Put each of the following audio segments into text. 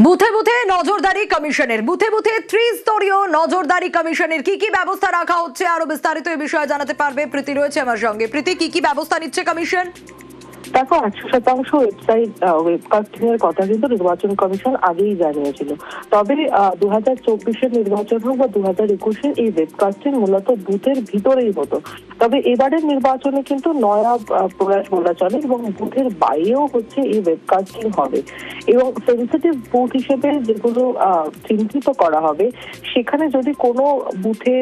বুথে বুথে নজরদারি কমিশনের বুথে বুথে ত্রিস্তরীয় নজরদারি কমিশনের কি কি ব্যবস্থা রাখা হচ্ছে আরো বিস্তারিত এই বিষয়ে জানাতে পারবে প্রীতি রয়েছে আমার সঙ্গে। প্রীতি, কি কি ব্যবস্থা নিচ্ছে কমিশন? দেখো, 100% ওয়েবসাইট ওয়েবকাস্টিং এর কথা কিন্তু নির্বাচন কমিশন আগেই জানিয়েছিল। তবে 2024-এর নির্বাচন হোক বা 2021-এর এই ওয়েবকাস্টিং মূলত বুথের ভিতরেই হতো। তবে এবারের নির্বাচনে কিন্তু নয়া প্রয়াস বলা চলে এবং বুথের বাইরেও হচ্ছে এই ওয়েবকাস্টিং হবে এবং সেন্সিটিভ বুথ হিসেবে যেগুলো চিহ্নিত করা হবে সেখানে যদি কোনো বুথে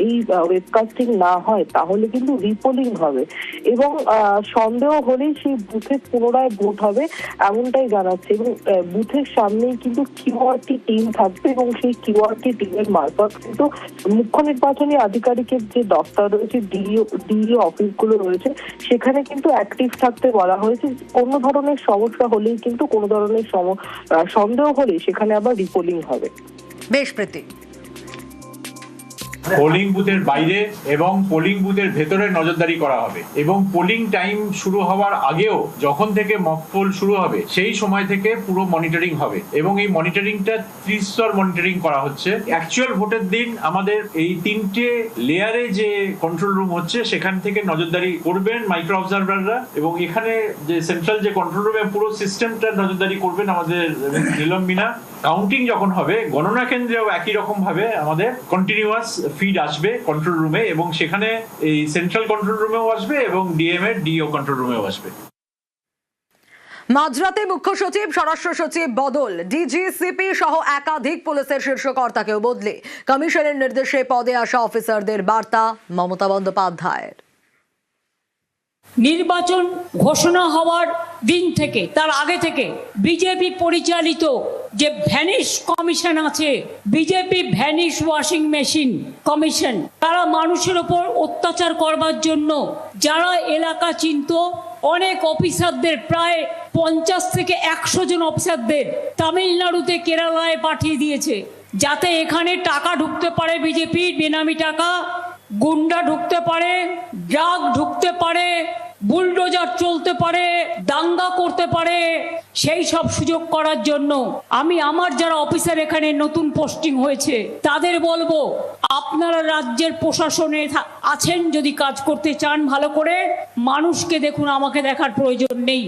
এই ওয়েবকাস্টিং না হয় তাহলে কিন্তু রিপোলিং হবে এবং সন্দেহ হলেই সেই বুথে পুনরায় ভোট হবে এমনটাই জানাচ্ছে। এবং বুথের সামনেই কিন্তু কিউআরটি টিম থাকবে এবং সেই কিউআরটি টিমের মারফত কিন্তু মুখ্য নির্বাচনী আধিকারিকের যে দপ্তর রয়েছে, ডিইও অফিসগুলো রয়েছে, সেখানে কিন্তু অ্যাক্টিভ থাকতে বলা হয়েছে। কোনো ধরনের সমস্যা হলেই কিন্তু কোনো ধরনের সন্দেহ হলেই সেখানে আবার রিপোলিং হবে। বেশ প্রীতি, পোলিং বুথের বাইরে এবং পোলিং বুথের ভেতরে নজরদারি করা হবে এবং পোলিং টাইম শুরু হওয়ার আগেও যখন থেকে মক পোল শুরু হবে সেই সময় থেকে পুরো মনিটরিং হবে এবং এই মনিটরিংটা ত্রিস্তর মনিটরিং করা হচ্ছে। অ্যাকচুয়াল ভোটের দিন আমাদের এই 3টে লেয়ারে যে কন্ট্রোল রুম হচ্ছে সেখান থেকে নজরদারি করবেন মাইক্রো অবজারভাররা এবং এখানে যে সেন্ট্রাল যে কন্ট্রোল রুমে পুরো সিস্টেমটা নজরদারি করবেন আমাদের নীলম মিনা। কাউন্টিং যখন হবে গণনা কেন্দ্রেও একই রকম ভাবে আমাদের কন্টিনিউয়াস ফিড আসবে কন্ট্রোল রুমে এবং সেখানে এই সেন্ট্রাল কন্ট্রোল রুমেও আসবে এবং ডিএম এর ডিও কন্ট্রোল রুমেও আসবে। মাঝরাতে মুখ্য সচিব, স্বরাষ্ট্র সচিব বদল, ডিজিসিপি সহ একাধিক পুলিশের শীর্ষ কর্তাকেও বদলে কমিশনের নির্দেশে পদে আসা অফিসারদের বার্তা মমতা বন্দ্যোপাধ্যায়ের। নির্বাচন ঘোষণা হওয়ার দিন থেকে তার আগে থেকে বিজেপি পরিচালিত যে ভ্যানিশ কমিশন আছে, BJP vanish washing machine commission, তারা মানুষের ওপর অত্যাচার করবার জন্য যারা এলাকা চিনত অনেক অফিসারদের, প্রায় 50 থেকে 100 জন অফিসারদের তামিলনাড়ুতে, কেরালায় পাঠিয়ে দিয়েছে যাতে এখানে টাকা ঢুকতে পারে, বিজেপির বেনামি টাকা, গুন্ডা ঢুকতে পারে, ড্রাগ ঢুকতে পারে, বুলডোজার চলতে পারে, দাঙ্গা করতে পারে, সেই সব সুযোগ করার জন্য আমি আমার যারা অফিসার এখানে নতুন পোস্টিং হয়েছে তাদের বলবো, আপনারা রাজ্যের প্রশাসনে আছেন, যদি কাজ করতে চান ভালো করে, মানুষকে দেখুন, আমাকে দেখার প্রয়োজন নেই।